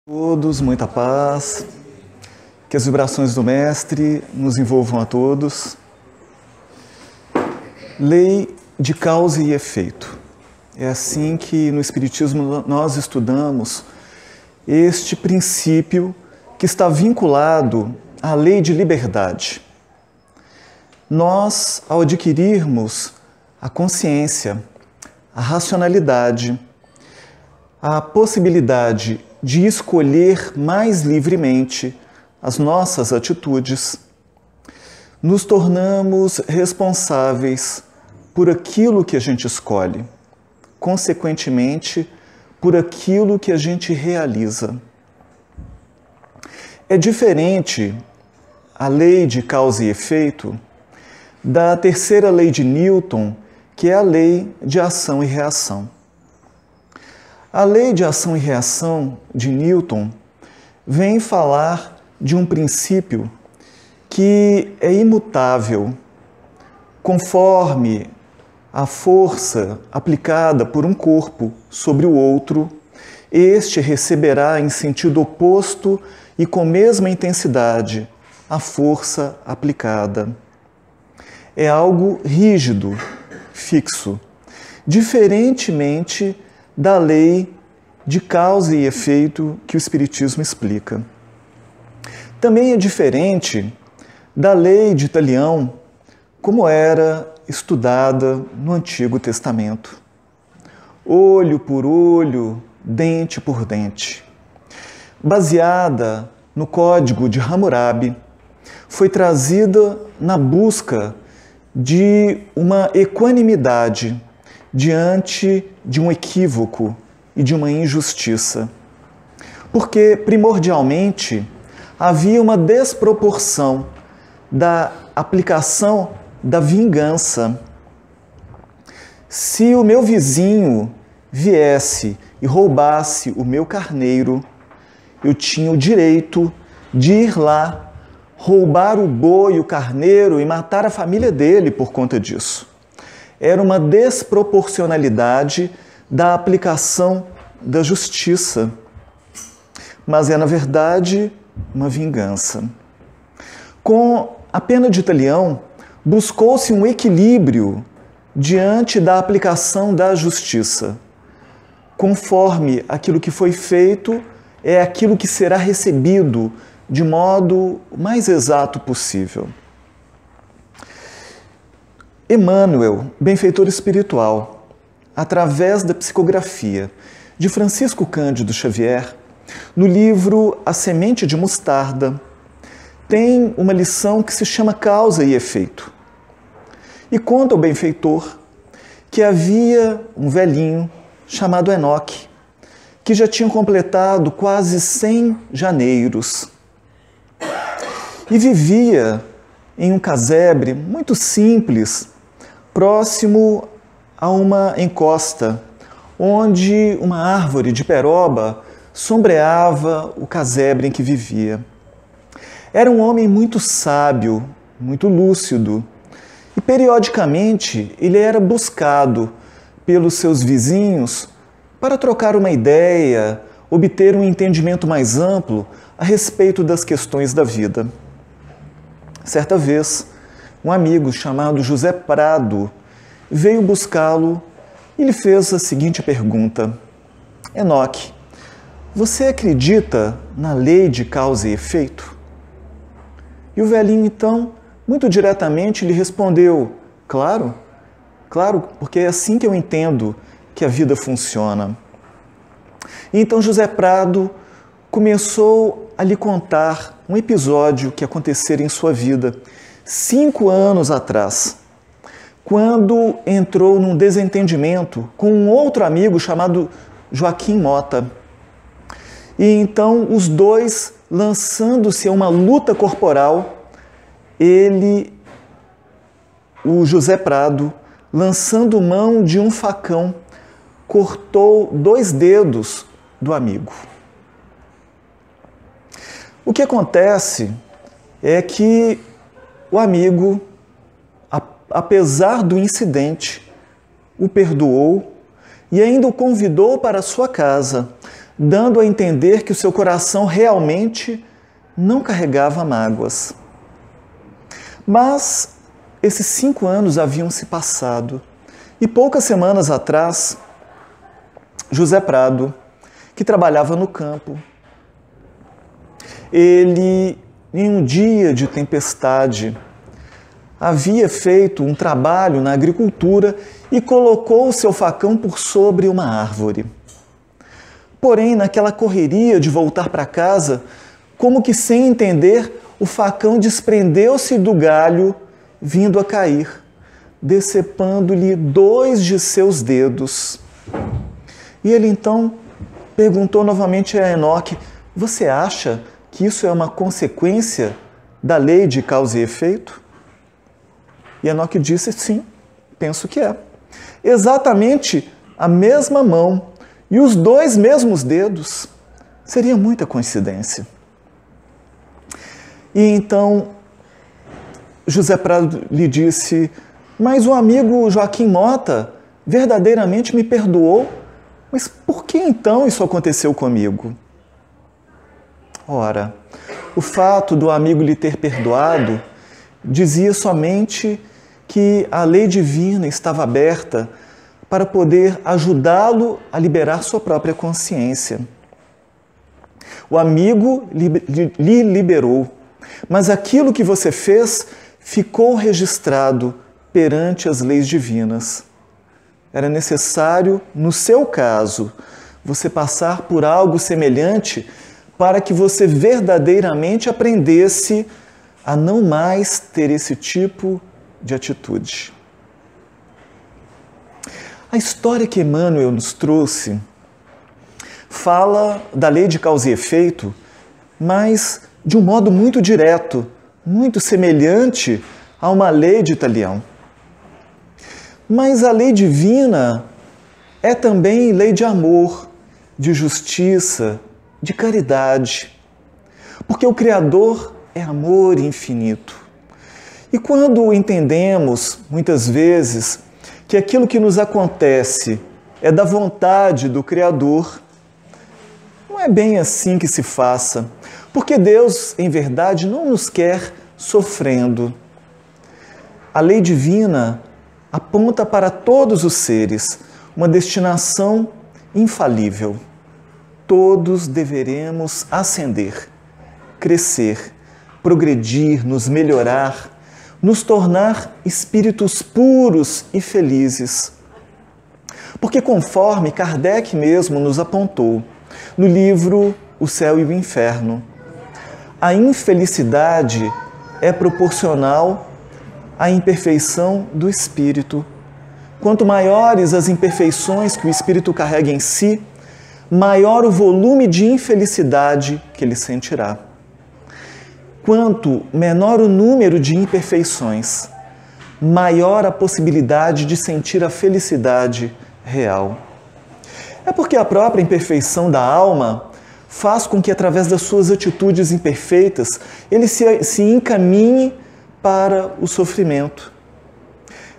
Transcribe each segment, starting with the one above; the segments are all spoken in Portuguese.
Todos, muita paz, que as vibrações do Mestre nos envolvam a todos. Lei de causa e efeito. É assim que no Espiritismo nós estudamos este princípio que está vinculado à lei de liberdade. Nós, ao adquirirmos a consciência, a racionalidade, a possibilidade de escolher mais livremente as nossas atitudes, nos tornamos responsáveis por aquilo que a gente escolhe, consequentemente, por aquilo que a gente realiza. É diferente a lei de causa e efeito da terceira lei de Newton, que é a lei de ação e reação. A lei de ação e reação de Newton vem falar de um princípio que é imutável, conforme a força aplicada por um corpo sobre o outro, este receberá em sentido oposto e com mesma intensidade a força aplicada. É algo rígido, fixo, diferentemente da lei de causa e efeito que o Espiritismo explica. Também é diferente da lei de Talião, como era estudada no Antigo Testamento. Olho por olho, dente por dente. Baseada no Código de Hammurabi, foi trazida na busca de uma equanimidade diante de um equívoco e de uma injustiça. Porque, primordialmente, havia uma desproporção da aplicação da vingança. Se o meu vizinho viesse e roubasse o meu carneiro, eu tinha o direito de ir lá, roubar o boi, o carneiro e matar a família dele por conta disso. Era uma desproporcionalidade da aplicação da justiça, mas é, na verdade, uma vingança. Com a pena de Talião, buscou-se um equilíbrio diante da aplicação da justiça. Conforme aquilo que foi feito, é aquilo que será recebido de modo mais exato possível. Emmanuel, benfeitor espiritual, através da psicografia de Francisco Cândido Xavier, no livro A Semente de Mostarda, tem uma lição que se chama Causa e Efeito. E conta ao benfeitor que havia um velhinho chamado Enoque, que já tinha completado quase 100 janeiros e vivia em um casebre muito simples, próximo a uma encosta, onde uma árvore de peroba sombreava o casebre em que vivia. Era um homem muito sábio, muito lúcido, e periodicamente ele era buscado pelos seus vizinhos para trocar uma ideia, obter um entendimento mais amplo a respeito das questões da vida. Certa vez, um amigo chamado José Prado veio buscá-lo e lhe fez a seguinte pergunta: Enoque, você acredita na lei de causa e efeito? E o velhinho, então, muito diretamente lhe respondeu: claro, porque é assim que eu entendo que a vida funciona. E então José Prado começou a lhe contar um episódio que acontecera em sua vida 5 anos atrás, quando entrou num desentendimento com um outro amigo chamado Joaquim Mota. E então os dois, lançando-se a uma luta corporal, o José Prado, lançando mão de um facão, cortou 2 dedos do amigo. O que acontece é que o amigo, apesar do incidente, o perdoou e ainda o convidou para a sua casa, dando a entender que o seu coração realmente não carregava mágoas. Mas esses 5 anos haviam se passado e poucas semanas atrás, José Prado, que trabalhava no campo, ele, em um dia de tempestade, havia feito um trabalho na agricultura e colocou o seu facão por sobre uma árvore. Porém, naquela correria de voltar para casa, como que sem entender, o facão desprendeu-se do galho, vindo a cair, decepando-lhe 2 de seus dedos. E ele então perguntou novamente a Enoque: você acha que isso é uma consequência da lei de causa e efeito? E Enoque disse: sim, penso que é. Exatamente a mesma mão e os 2 mesmos dedos. Seria muita coincidência. E então José Prado lhe disse: mas o amigo Joaquim Mota verdadeiramente me perdoou. Mas por que então isso aconteceu comigo? Ora, o fato do amigo lhe ter perdoado dizia somente que a lei divina estava aberta para poder ajudá-lo a liberar sua própria consciência. O amigo lhe liberou, mas aquilo que você fez ficou registrado perante as leis divinas. Era necessário, no seu caso, você passar por algo semelhante para que você verdadeiramente aprendesse a não mais ter esse tipo de atitude. A história que Emmanuel nos trouxe fala da lei de causa e efeito, mas de um modo muito direto, muito semelhante a uma lei de Talião. Mas a lei divina é também lei de amor, de justiça, de caridade, porque o Criador é amor infinito. E quando entendemos, muitas vezes, que aquilo que nos acontece é da vontade do Criador, não é bem assim que se faça, porque Deus, em verdade, não nos quer sofrendo. A lei divina aponta para todos os seres uma destinação infalível. Todos deveremos ascender, crescer, progredir, nos melhorar, nos tornar espíritos puros e felizes. Porque conforme Kardec mesmo nos apontou no livro O Céu e o Inferno, a infelicidade é proporcional à imperfeição do espírito. Quanto maiores as imperfeições que o espírito carrega em si, maior o volume de infelicidade que ele sentirá. Quanto menor o número de imperfeições, maior a possibilidade de sentir a felicidade real. É porque a própria imperfeição da alma faz com que, através das suas atitudes imperfeitas, ele se encaminhe para o sofrimento.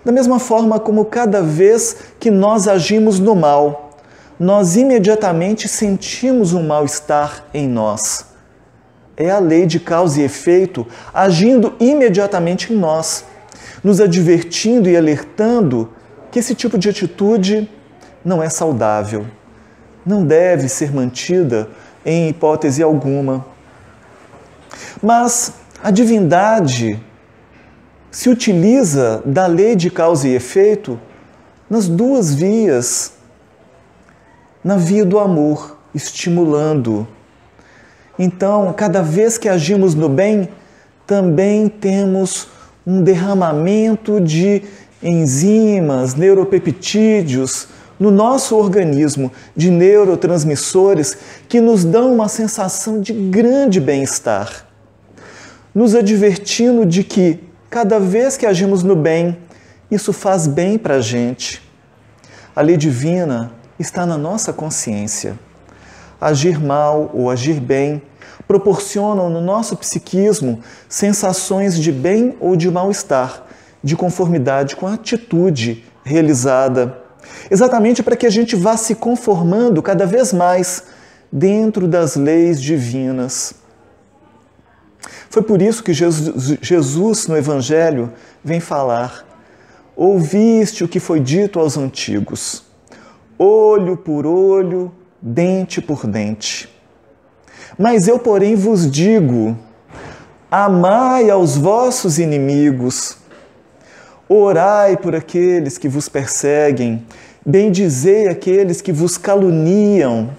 Da mesma forma como cada vez que nós agimos no mal, nós imediatamente sentimos um mal-estar em nós. É a lei de causa e efeito agindo imediatamente em nós, nos advertindo e alertando que esse tipo de atitude não é saudável, não deve ser mantida em hipótese alguma. Mas a divindade se utiliza da lei de causa e efeito nas 2 vias. Na via do amor, estimulando. Então, cada vez que agimos no bem, também temos um derramamento de enzimas, neuropeptídeos no nosso organismo, de neurotransmissores que nos dão uma sensação de grande bem-estar, nos advertindo de que cada vez que agimos no bem, isso faz bem para a gente. A lei divina está na nossa consciência. Agir mal ou agir bem proporcionam no nosso psiquismo sensações de bem ou de mal-estar, de conformidade com a atitude realizada, exatamente para que a gente vá se conformando cada vez mais dentro das leis divinas. Foi por isso que Jesus no Evangelho vem falar: ouviste o que foi dito aos antigos, olho por olho, dente por dente. Mas eu, porém, vos digo, amai aos vossos inimigos, orai por aqueles que vos perseguem, bendizei aqueles que vos caluniam.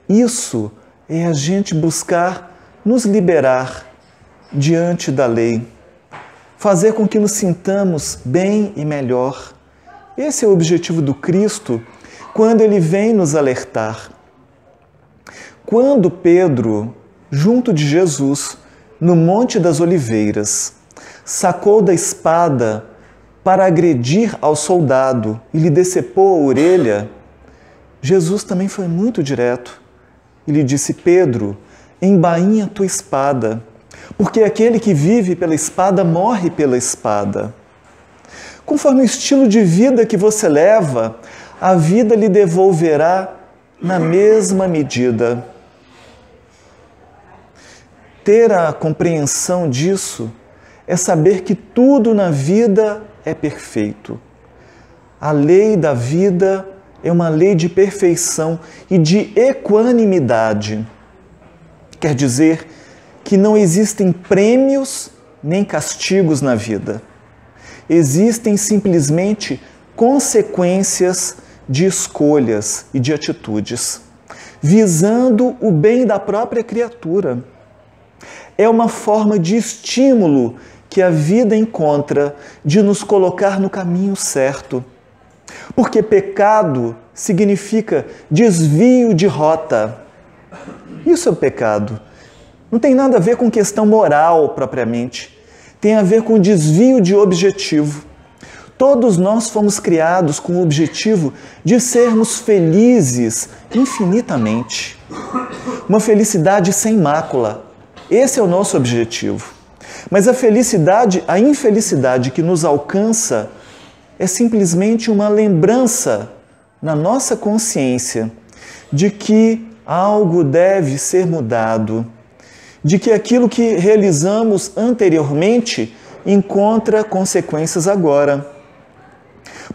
Isso é a gente buscar nos liberar diante da lei, fazer com que nos sintamos bem e melhor. Esse é o objetivo do Cristo quando Ele vem nos alertar. Quando Pedro, junto de Jesus, no Monte das Oliveiras, sacou da espada para agredir ao soldado e lhe decepou a orelha, Jesus também foi muito direto e lhe disse: Pedro, embainha tua espada, porque aquele que vive pela espada morre pela espada. Conforme o estilo de vida que você leva, a vida lhe devolverá na mesma medida. Ter a compreensão disso é saber que tudo na vida é perfeito. A lei da vida é uma lei de perfeição e de equanimidade. Quer dizer que não existem prêmios nem castigos na vida. Existem simplesmente consequências de escolhas e de atitudes, visando o bem da própria criatura. É uma forma de estímulo que a vida encontra de nos colocar no caminho certo. Porque pecado significa desvio de rota. Isso é o pecado. Não tem nada a ver com questão moral propriamente. Tem a ver com desvio de objetivo. Todos nós fomos criados com o objetivo de sermos felizes infinitamente. Uma felicidade sem mácula. Esse é o nosso objetivo. Mas a infelicidade que nos alcança é simplesmente uma lembrança na nossa consciência de que algo deve ser mudado, de que aquilo que realizamos anteriormente encontra consequências agora.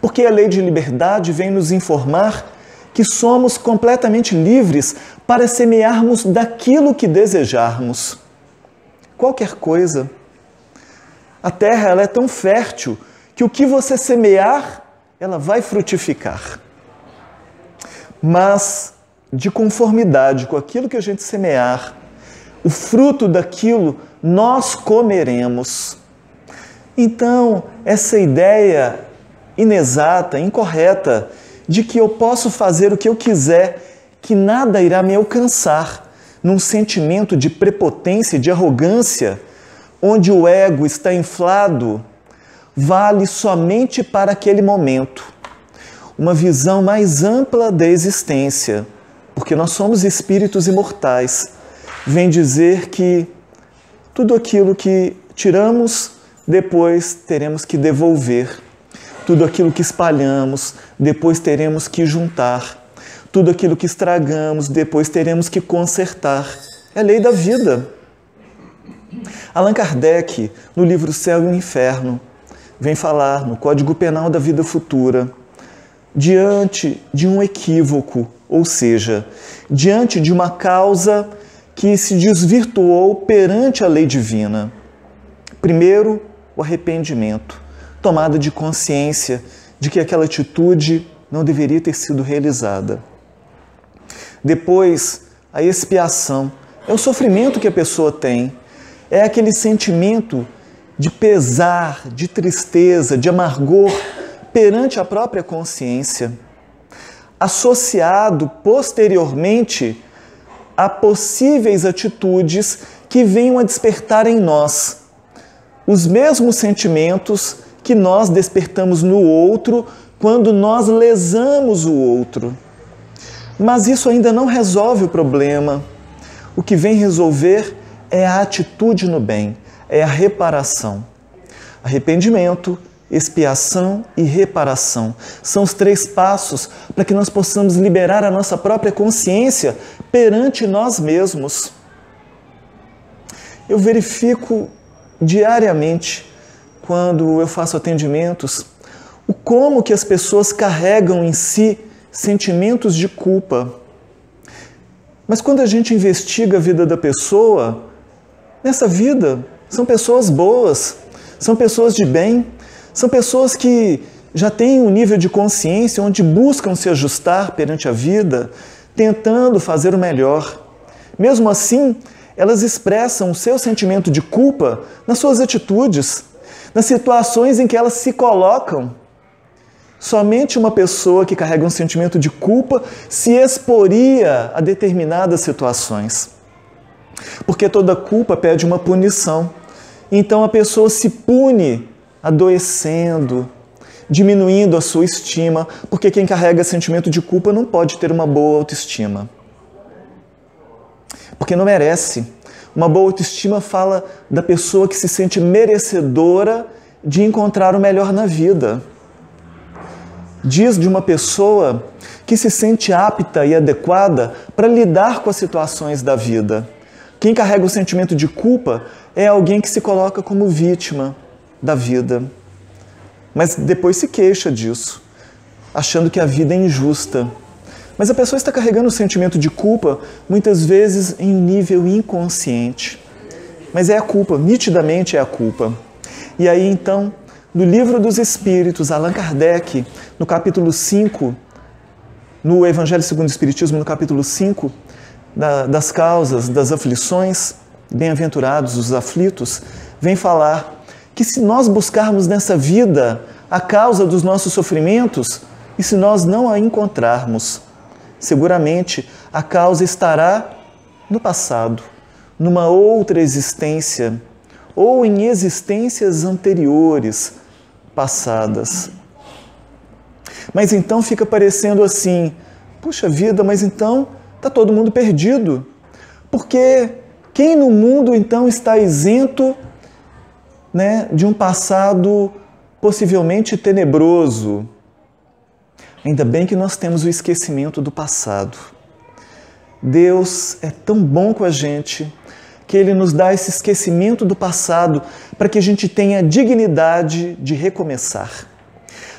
Porque a lei de liberdade vem nos informar que somos completamente livres para semearmos daquilo que desejarmos. Qualquer coisa. A terra ela é tão fértil que o que você semear, ela vai frutificar. Mas, de conformidade com aquilo que a gente semear, o fruto daquilo nós comeremos. Então, essa ideia inexata, incorreta, de que eu posso fazer o que eu quiser, que nada irá me alcançar, num sentimento de prepotência, de arrogância, onde o ego está inflado, vale somente para aquele momento. Uma visão mais ampla da existência, porque nós somos espíritos imortais, vem dizer que tudo aquilo que tiramos, depois teremos que devolver. Tudo aquilo que espalhamos, depois teremos que juntar. Tudo aquilo que estragamos, depois teremos que consertar. É a lei da vida. Allan Kardec, no livro Céu e o Inferno, vem falar no Código Penal da Vida Futura, diante de um equívoco, ou seja, diante de uma causa que se desvirtuou perante a lei divina. Primeiro, o arrependimento, tomada de consciência de que aquela atitude não deveria ter sido realizada. Depois, a expiação, é o sofrimento que a pessoa tem, é aquele sentimento de pesar, de tristeza, de amargor perante a própria consciência, associado posteriormente a possíveis atitudes que venham a despertar em nós os mesmos sentimentos que nós despertamos no outro quando nós lesamos o outro. Mas isso ainda não resolve o problema. O que vem resolver é a atitude no bem, é a reparação. Arrependimento, expiação e reparação. São os 3 passos para que nós possamos liberar a nossa própria consciência perante nós mesmos. Eu verifico diariamente, quando eu faço atendimentos, o como que as pessoas carregam em si sentimentos de culpa. Mas quando a gente investiga a vida da pessoa, nessa vida são pessoas boas, são pessoas de bem, são pessoas que já têm um nível de consciência onde buscam se ajustar perante a vida, tentando fazer o melhor. Mesmo assim, elas expressam o seu sentimento de culpa nas suas atitudes, nas situações em que elas se colocam. Somente uma pessoa que carrega um sentimento de culpa se exporia a determinadas situações. Porque toda culpa pede uma punição. Então a pessoa se pune adoecendo, diminuindo a sua estima, porque quem carrega sentimento de culpa não pode ter uma boa autoestima. Porque não merece. Uma boa autoestima fala da pessoa que se sente merecedora de encontrar o melhor na vida. Diz de uma pessoa que se sente apta e adequada para lidar com as situações da vida. Quem carrega o sentimento de culpa é alguém que se coloca como vítima da vida, mas depois se queixa disso, achando que a vida é injusta. Mas a pessoa está carregando o sentimento de culpa, muitas vezes em um nível inconsciente. Mas é a culpa, nitidamente é a culpa. E aí então, no Livro dos Espíritos, Allan Kardec, no capítulo 5, no Evangelho segundo o Espiritismo, no capítulo 5, das causas das aflições, bem-aventurados os aflitos, vem falar que se nós buscarmos nessa vida a causa dos nossos sofrimentos, e se nós não a encontrarmos, seguramente a causa estará no passado, numa outra existência, ou em existências anteriores, passadas. Mas então fica parecendo assim, puxa vida, mas então está todo mundo perdido. Porque quem no mundo então está isento, né, de um passado possivelmente tenebroso? Ainda bem que nós temos o esquecimento do passado. Deus é tão bom com a gente que Ele nos dá esse esquecimento do passado para que a gente tenha a dignidade de recomeçar.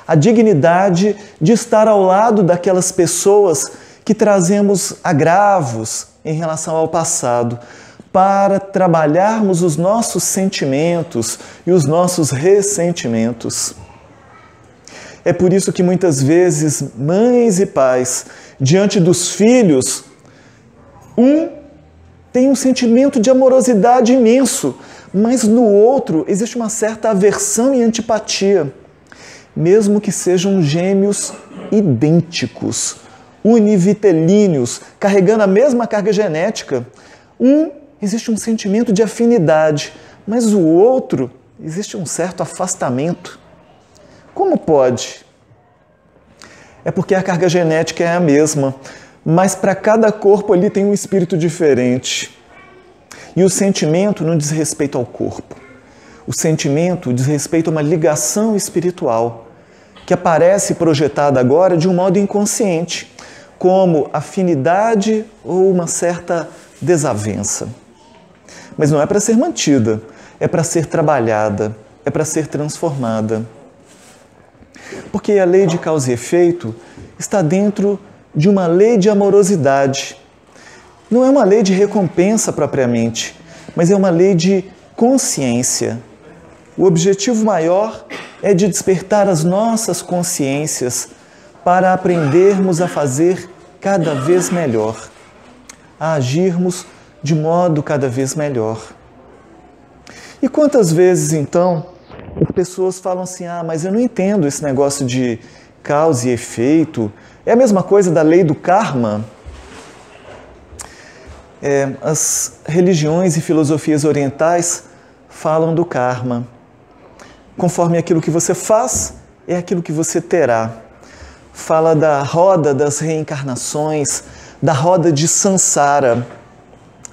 A dignidade de estar ao lado daquelas pessoas que trazemos agravos em relação ao passado, para trabalharmos os nossos sentimentos e os nossos ressentimentos. É por isso que muitas vezes mães e pais, diante dos filhos, tem um sentimento de amorosidade imenso, mas no outro existe uma certa aversão e antipatia, mesmo que sejam gêmeos idênticos, univitelíneos, carregando a mesma carga genética. Existe um sentimento de afinidade, mas o outro existe um certo afastamento. Como pode? É porque a carga genética é a mesma, mas para cada corpo ali tem um espírito diferente. E o sentimento não diz respeito ao corpo. O sentimento diz respeito a uma ligação espiritual, que aparece projetada agora de um modo inconsciente, como afinidade ou uma certa desavença. Mas não é para ser mantida, é para ser trabalhada, é para ser transformada. Porque a lei de causa e efeito está dentro de uma lei de amorosidade. Não é uma lei de recompensa propriamente, mas é uma lei de consciência. O objetivo maior é de despertar as nossas consciências para aprendermos a fazer cada vez melhor, a agirmos de modo cada vez melhor. E quantas vezes, então, as pessoas falam assim, mas eu não entendo esse negócio de causa e efeito, é a mesma coisa da lei do karma? As religiões e filosofias orientais falam do karma. Conforme aquilo que você faz, é aquilo que você terá. Fala da roda das reencarnações, da roda de Sansara.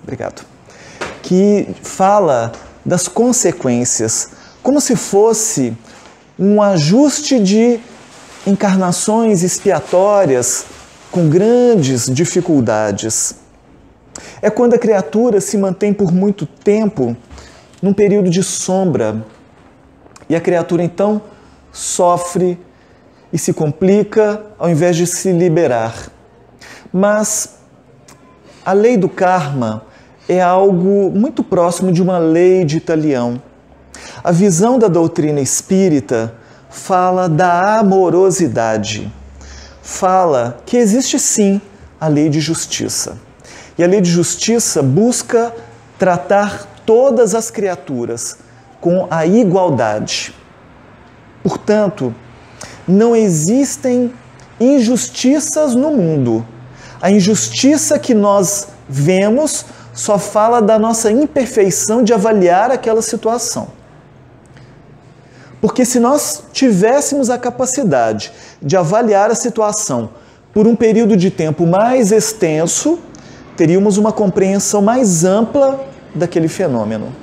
Obrigado. Que fala das consequências, como se fosse um ajuste de encarnações expiatórias com grandes dificuldades. É quando a criatura se mantém por muito tempo num período de sombra e a criatura então sofre e se complica ao invés de se liberar. Mas a lei do karma é algo muito próximo de uma lei de Italião. A visão da doutrina espírita fala da amorosidade, fala que existe sim a lei de justiça. E a lei de justiça busca tratar todas as criaturas com a igualdade. Portanto, não existem injustiças no mundo. A injustiça que nós vemos só fala da nossa imperfeição de avaliar aquela situação. Porque se nós tivéssemos a capacidade de avaliar a situação por um período de tempo mais extenso, teríamos uma compreensão mais ampla daquele fenômeno.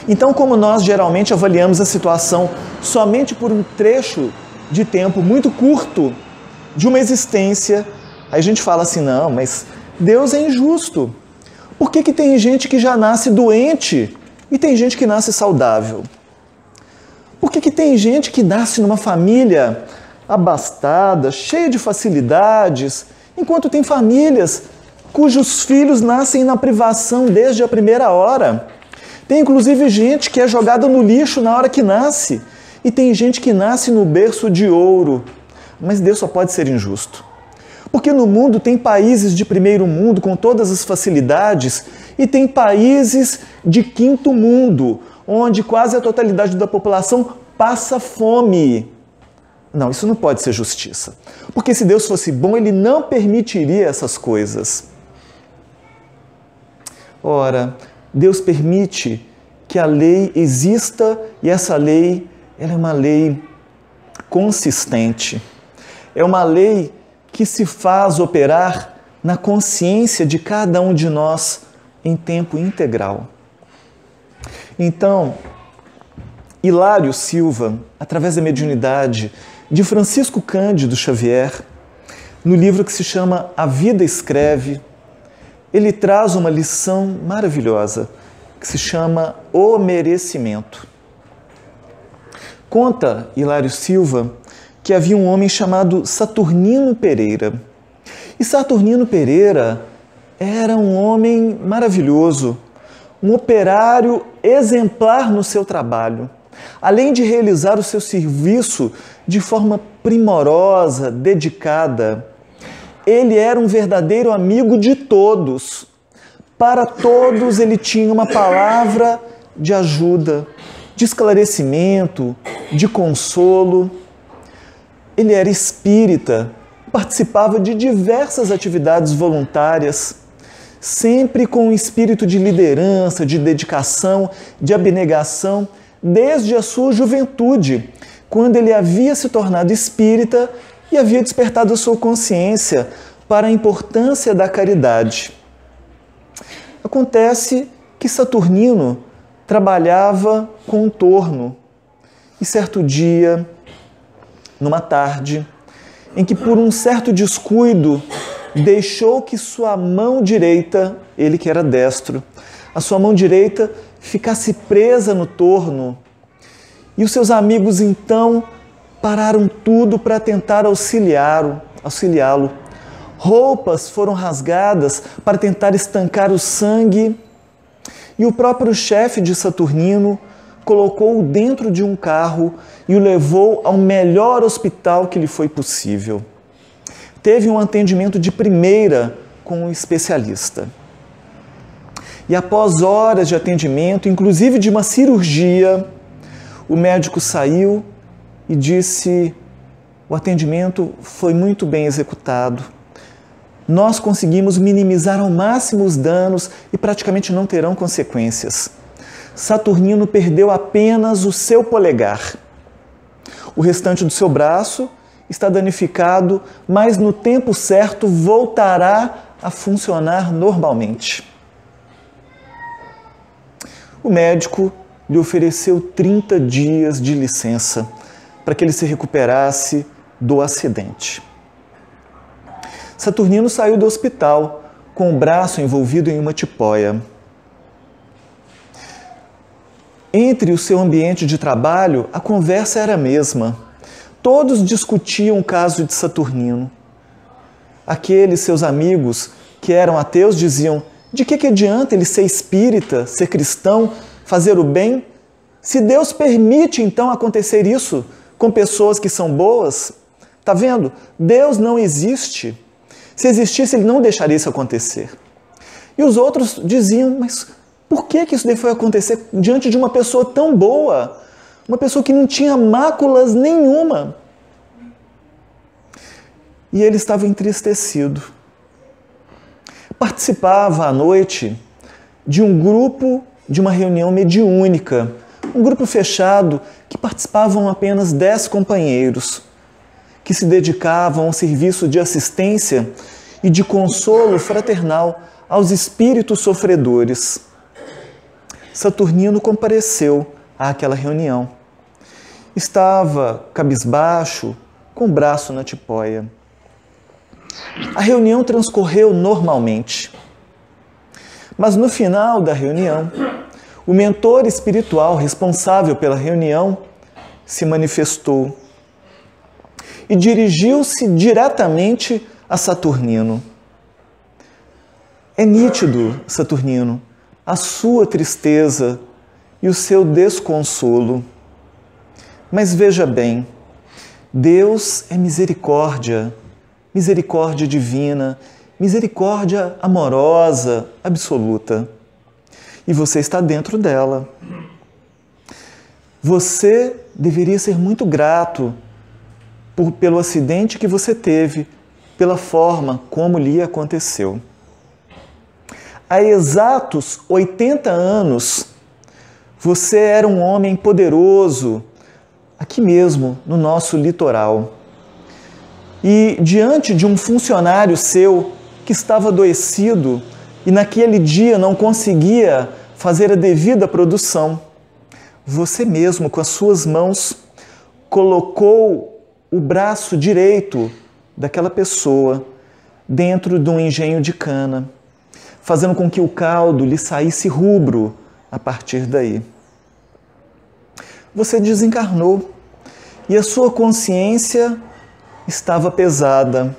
Então, como nós geralmente avaliamos a situação somente por um trecho de tempo muito curto de uma existência, aí a gente fala assim, não, mas Deus é injusto. Por que tem gente que já nasce doente e tem gente que nasce saudável? Por que tem gente que nasce numa família abastada, cheia de facilidades, enquanto tem famílias cujos filhos nascem na privação desde a primeira hora? Tem inclusive gente que é jogada no lixo na hora que nasce, e tem gente que nasce no berço de ouro. Mas Deus só pode ser injusto. Porque no mundo tem países de primeiro mundo com todas as facilidades e tem países de quinto mundo, onde quase a totalidade da população passa fome. Não, isso não pode ser justiça. Porque se Deus fosse bom, Ele não permitiria essas coisas. Ora, Deus permite que a lei exista e essa lei, ela é uma lei consistente. É uma lei que se faz operar na consciência de cada um de nós em tempo integral. Então, Hilário Silva, através da mediunidade de Francisco Cândido Xavier, no livro que se chama A Vida Escreve, ele traz uma lição maravilhosa que se chama O Merecimento. Conta Hilário Silva que havia um homem chamado Saturnino Pereira. E Saturnino Pereira era um homem maravilhoso, um operário exemplar no seu trabalho. Além de realizar o seu serviço de forma primorosa, dedicada, ele era um verdadeiro amigo de todos. Para todos ele tinha uma palavra de ajuda, de esclarecimento, de consolo. Ele era espírita, participava de diversas atividades voluntárias, sempre com um espírito de liderança, de dedicação, de abnegação, desde a sua juventude, quando ele havia se tornado espírita e havia despertado a sua consciência para a importância da caridade. Acontece que Saturnino trabalhava com um torno e certo dia, numa tarde, em que por um certo descuido deixou que sua mão direita, ele que era destro, a sua mão direita ficasse presa no torno. E os seus amigos então pararam tudo para tentar auxiliá-lo. Roupas foram rasgadas para tentar estancar o sangue. E o próprio chefe de Saturnino colocou-o dentro de um carro e o levou ao melhor hospital que lhe foi possível. Teve um atendimento de primeira com um especialista. E após horas de atendimento, inclusive de uma cirurgia, o médico saiu e disse: o atendimento foi muito bem executado. Nós conseguimos minimizar ao máximo os danos e praticamente não terão consequências. Saturnino perdeu apenas o seu polegar. O restante do seu braço está danificado, mas no tempo certo voltará a funcionar normalmente. O médico lhe ofereceu 30 dias de licença para que ele se recuperasse do acidente. Saturnino saiu do hospital com o braço envolvido em uma tipóia. Entre o seu ambiente de trabalho, a conversa era a mesma. Todos discutiam o caso de Saturnino. Aqueles seus amigos que eram ateus diziam: de que adianta ele ser espírita, ser cristão, fazer o bem? Se Deus permite então acontecer isso com pessoas que são boas, tá vendo? Deus não existe. Se existisse, ele não deixaria isso acontecer. E os outros diziam: mas por que isso daí foi acontecer diante de uma pessoa tão boa? Uma pessoa que não tinha máculas nenhuma. E ele estava entristecido. Participava à noite de um grupo, de uma reunião mediúnica, um grupo fechado que participavam apenas 10 companheiros, que se dedicavam ao serviço de assistência e de consolo fraternal aos espíritos sofredores. Saturnino compareceu àquela reunião. Estava cabisbaixo, com o braço na tipóia. A reunião transcorreu normalmente. Mas no final da reunião, o mentor espiritual responsável pela reunião se manifestou e dirigiu-se diretamente a Saturnino. É nítido, Saturnino, a sua tristeza e o seu desconsolo. Mas veja bem, Deus é misericórdia, misericórdia divina, misericórdia amorosa, absoluta. E você está dentro dela. Você deveria ser muito grato pelo acidente que você teve, pela forma como lhe aconteceu. Há exatos 80 anos, você era um homem poderoso, aqui mesmo, no nosso litoral. E diante de um funcionário seu que estava adoecido e naquele dia não conseguia fazer a devida produção, você mesmo, com as suas mãos, colocou o braço direito daquela pessoa dentro de um engenho de cana, fazendo com que o caldo lhe saísse rubro a partir daí. Você desencarnou e a sua consciência estava pesada.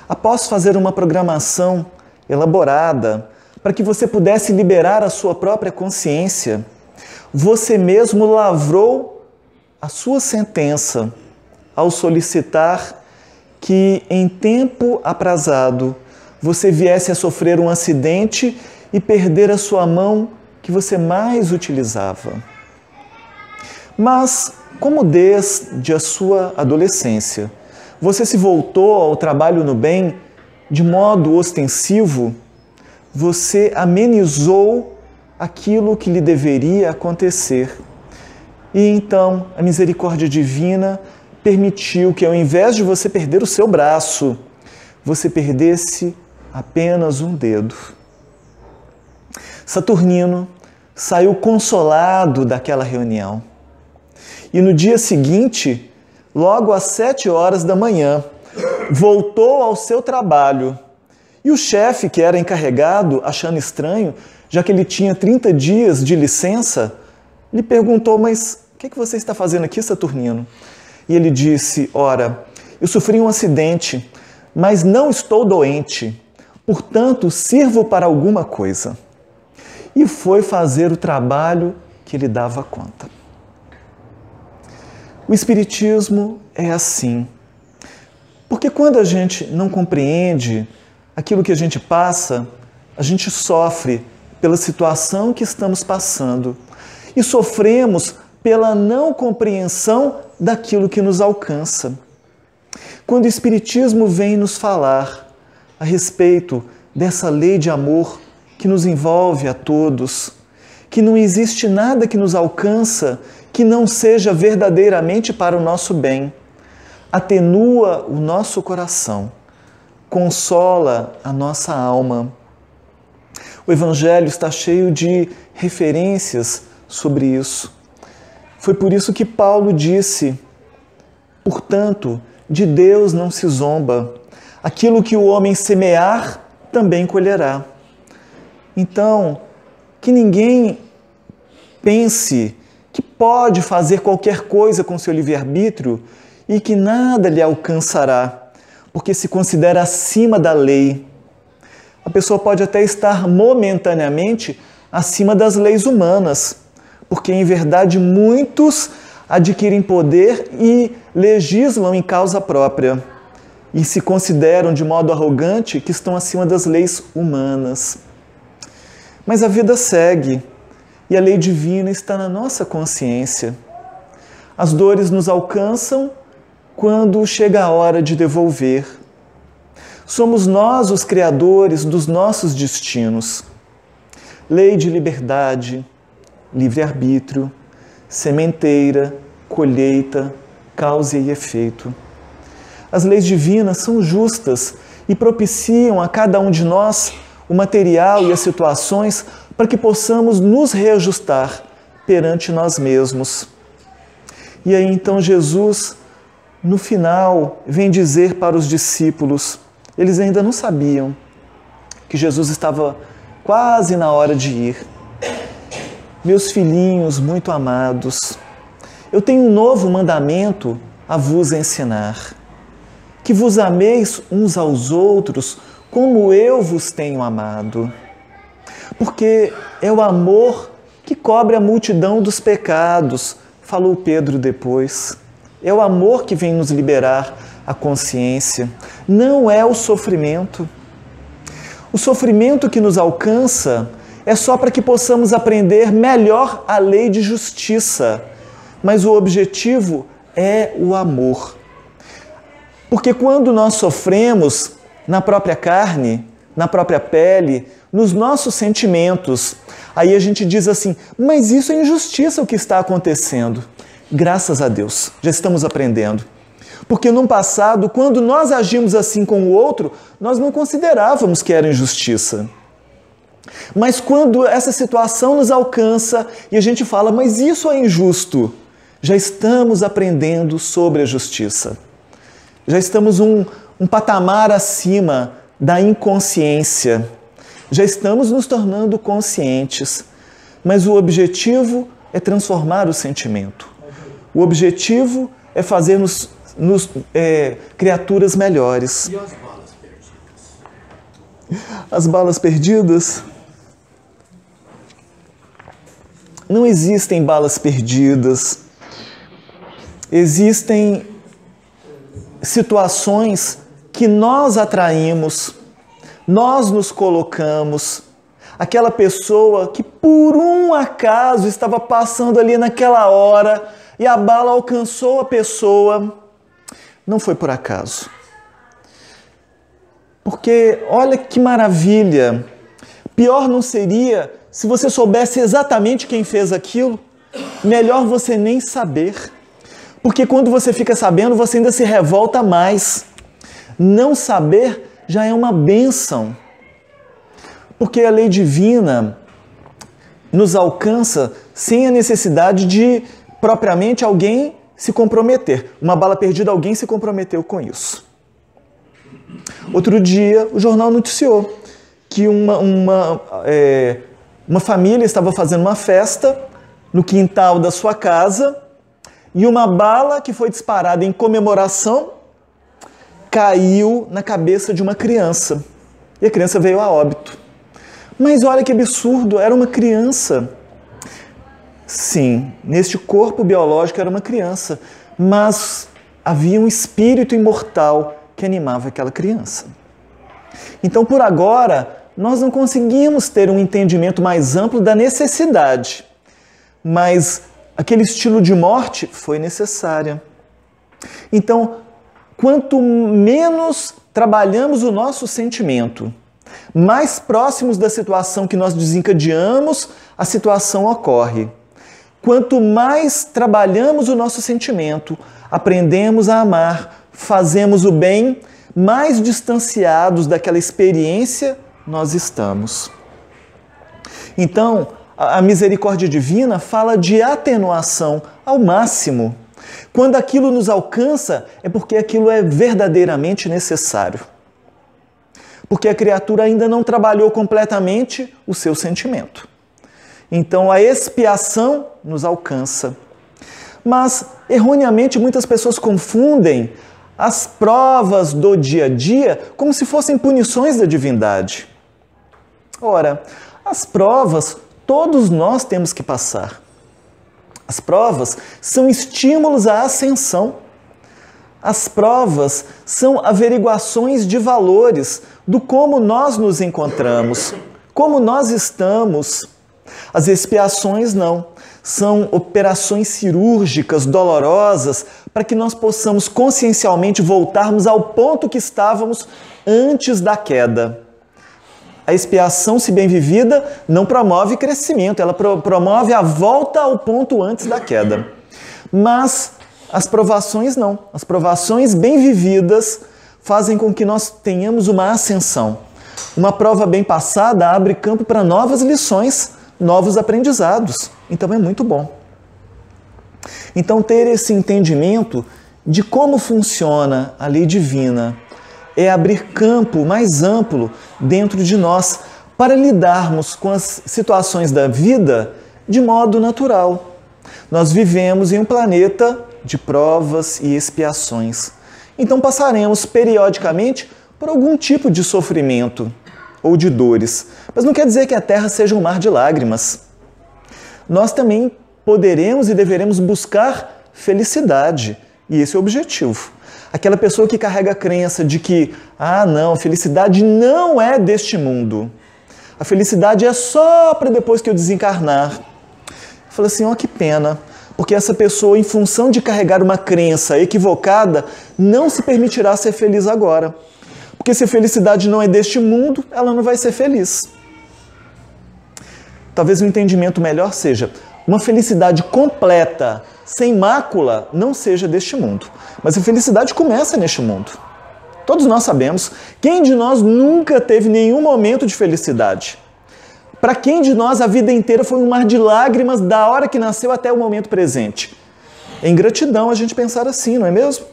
Após fazer uma programação elaborada para que você pudesse liberar a sua própria consciência, você mesmo lavrou a sua sentença ao solicitar que, em tempo aprazado, você viesse a sofrer um acidente e perder a sua mão que você mais utilizava. Mas, como desde a sua adolescência você se voltou ao trabalho no bem de modo ostensivo, você amenizou aquilo que lhe deveria acontecer. E então a misericórdia divina permitiu que, ao invés de você perder o seu braço, você perdesse apenas um dedo. Saturnino saiu consolado daquela reunião. E no dia seguinte, logo às 7 horas da manhã, voltou ao seu trabalho. E o chefe, que era encarregado, achando estranho, já que ele tinha 30 dias de licença, lhe perguntou: mas o que você está fazendo aqui, Saturnino? E ele disse: ora, eu sofri um acidente, mas não estou doente, portanto sirvo para alguma coisa. E foi fazer o trabalho que lhe dava conta. O Espiritismo é assim, porque quando a gente não compreende aquilo que a gente passa, a gente sofre pela situação que estamos passando e sofremos pela não compreensão daquilo que nos alcança. Quando o Espiritismo vem nos falar a respeito dessa lei de amor que nos envolve a todos, que não existe nada que nos alcança que não seja verdadeiramente para o nosso bem, atenua o nosso coração, consola a nossa alma. O Evangelho está cheio de referências sobre isso. Foi por isso que Paulo disse: portanto, de Deus não se zomba. Aquilo que o homem semear, também colherá. Então, que ninguém pense que pode fazer qualquer coisa com seu livre-arbítrio e que nada lhe alcançará, porque se considera acima da lei. A pessoa pode até estar momentaneamente acima das leis humanas, porque em verdade muitos adquirem poder e legislam em causa própria e se consideram de modo arrogante que estão acima das leis humanas. Mas a vida segue e a lei divina está na nossa consciência. As dores nos alcançam quando chega a hora de devolver. Somos nós os criadores dos nossos destinos. Lei de liberdade, livre-arbítrio, sementeira, colheita, causa e efeito. As leis divinas são justas e propiciam a cada um de nós o material e as situações para que possamos nos reajustar perante nós mesmos. E aí então Jesus, no final, vem dizer para os discípulos, eles ainda não sabiam que Jesus estava quase na hora de ir. Meus filhinhos muito amados, eu tenho um novo mandamento a vos ensinar, que vos ameis uns aos outros como eu vos tenho amado. Porque é o amor que cobre a multidão dos pecados, falou Pedro depois. É o amor que vem nos liberar a consciência, não é o sofrimento. O sofrimento que nos alcança é só para que possamos aprender melhor a lei de justiça, mas o objetivo é o amor. Porque quando nós sofremos na própria carne, na própria pele, nos nossos sentimentos, aí a gente diz assim, mas isso é injustiça o que está acontecendo. Graças a Deus, já estamos aprendendo. Porque no passado, quando nós agimos assim com o outro, nós não considerávamos que era injustiça. Mas quando essa situação nos alcança e a gente fala, mas isso é injusto, já estamos aprendendo sobre a justiça. Já estamos um patamar acima da inconsciência. Já estamos nos tornando conscientes. Mas o objetivo é transformar o sentimento. O objetivo é fazermos criaturas melhores. E as balas perdidas? As balas perdidas? Não existem balas perdidas. Existem situações que nós atraímos, nós nos colocamos. Aquela pessoa que por um acaso estava passando ali naquela hora e a bala alcançou a pessoa, não foi por acaso. Porque olha que maravilha, pior não seria se você soubesse exatamente quem fez aquilo, melhor você nem saber. Porque quando você fica sabendo, você ainda se revolta mais. Não saber já é uma bênção. Porque a lei divina nos alcança sem a necessidade de propriamente alguém se comprometer. Uma bala perdida, alguém se comprometeu com isso. Outro dia, o jornal noticiou que uma família estava fazendo uma festa no quintal da sua casa e uma bala que foi disparada em comemoração caiu na cabeça de uma criança. E a criança veio a óbito. Mas olha que absurdo, era uma criança. Sim, neste corpo biológico era uma criança, mas havia um espírito imortal que animava aquela criança. Então, por agora, nós não conseguimos ter um entendimento mais amplo da necessidade, mas aquele estilo de morte foi necessária. Então, quanto menos trabalhamos o nosso sentimento, mais próximos da situação que nós desencadeamos, a situação ocorre. Quanto mais trabalhamos o nosso sentimento, aprendemos a amar, fazemos o bem, mais distanciados daquela experiência nós estamos. Então, A misericórdia divina fala de atenuação ao máximo. Quando aquilo nos alcança, é porque aquilo é verdadeiramente necessário. Porque a criatura ainda não trabalhou completamente o seu sentimento. Então a expiação nos alcança. Mas, erroneamente, muitas pessoas confundem as provas do dia a dia como se fossem punições da divindade. Ora, as provas todos nós temos que passar. As provas são estímulos à ascensão. As provas são averiguações de valores do como nós nos encontramos, como nós estamos. As expiações não. São operações cirúrgicas, dolorosas, para que nós possamos consciencialmente voltarmos ao ponto que estávamos antes da queda. A expiação, se bem vivida, não promove crescimento, ela promove a volta ao ponto antes da queda. Mas as provações não. As provações bem vividas fazem com que nós tenhamos uma ascensão. Uma prova bem passada abre campo para novas lições, novos aprendizados. Então é muito bom. Então ter esse entendimento de como funciona a lei divina é abrir campo mais amplo dentro de nós para lidarmos com as situações da vida de modo natural. Nós vivemos em um planeta de provas e expiações. Então passaremos periodicamente por algum tipo de sofrimento ou de dores. Mas não quer dizer que a Terra seja um mar de lágrimas. Nós também poderemos e deveremos buscar felicidade. E esse é o objetivo. Aquela pessoa que carrega a crença de que, não, a felicidade não é deste mundo. A felicidade é só para depois que eu desencarnar. Fala assim, que pena. Porque essa pessoa, em função de carregar uma crença equivocada, não se permitirá ser feliz agora. Porque se a felicidade não é deste mundo, ela não vai ser feliz. Talvez o entendimento melhor seja uma felicidade completa, sem mácula, não seja deste mundo. Mas a felicidade começa neste mundo. Todos nós sabemos. Quem de nós nunca teve nenhum momento de felicidade? Para quem de nós a vida inteira foi um mar de lágrimas da hora que nasceu até o momento presente? É ingratidão a gente pensar assim, não é mesmo?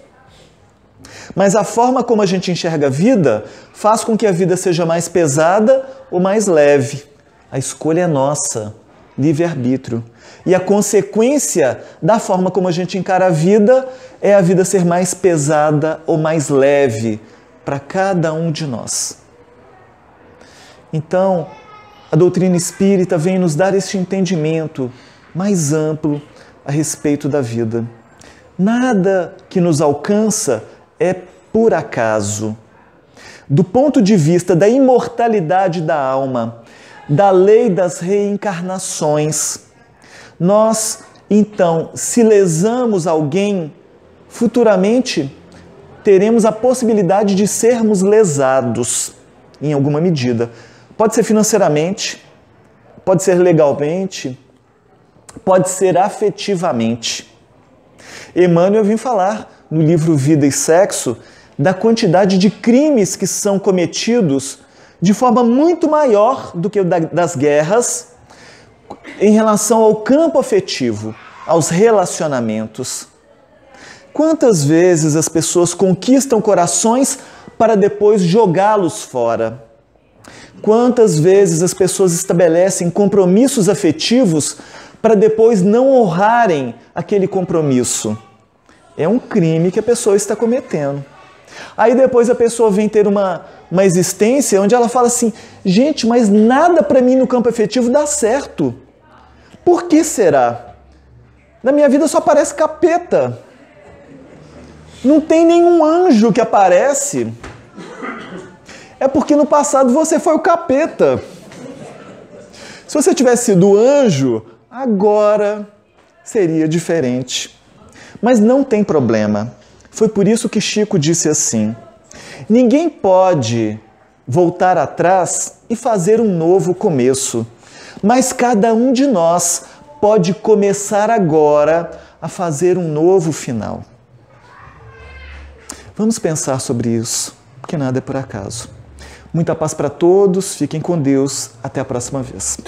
Mas a forma como a gente enxerga a vida faz com que a vida seja mais pesada ou mais leve. A escolha é nossa, livre-arbítrio. E a consequência da forma como a gente encara a vida é a vida ser mais pesada ou mais leve para cada um de nós. Então, a doutrina espírita vem nos dar este entendimento mais amplo a respeito da vida. Nada que nos alcança é por acaso. Do ponto de vista da imortalidade da alma, da lei das reencarnações, nós, então, se lesamos alguém, futuramente teremos a possibilidade de sermos lesados em alguma medida. Pode ser financeiramente, pode ser legalmente, pode ser afetivamente. Emmanuel vem falar no livro Vida e Sexo da quantidade de crimes que são cometidos de forma muito maior do que o das guerras em relação ao campo afetivo, aos relacionamentos. Quantas vezes as pessoas conquistam corações para depois jogá-los fora? Quantas vezes as pessoas estabelecem compromissos afetivos para depois não honrarem aquele compromisso? É um crime que a pessoa está cometendo. Aí depois a pessoa vem ter uma existência onde ela fala assim, gente, mas nada para mim no campo afetivo dá certo. Por que será? Na minha vida só aparece capeta. Não tem nenhum anjo que aparece. É porque no passado você foi o capeta. Se você tivesse sido anjo, agora seria diferente. Mas não tem problema. Foi por isso que Chico disse assim, ninguém pode voltar atrás e fazer um novo começo, mas cada um de nós pode começar agora a fazer um novo final. Vamos pensar sobre isso, porque nada é por acaso. Muita paz para todos, fiquem com Deus, até a próxima vez.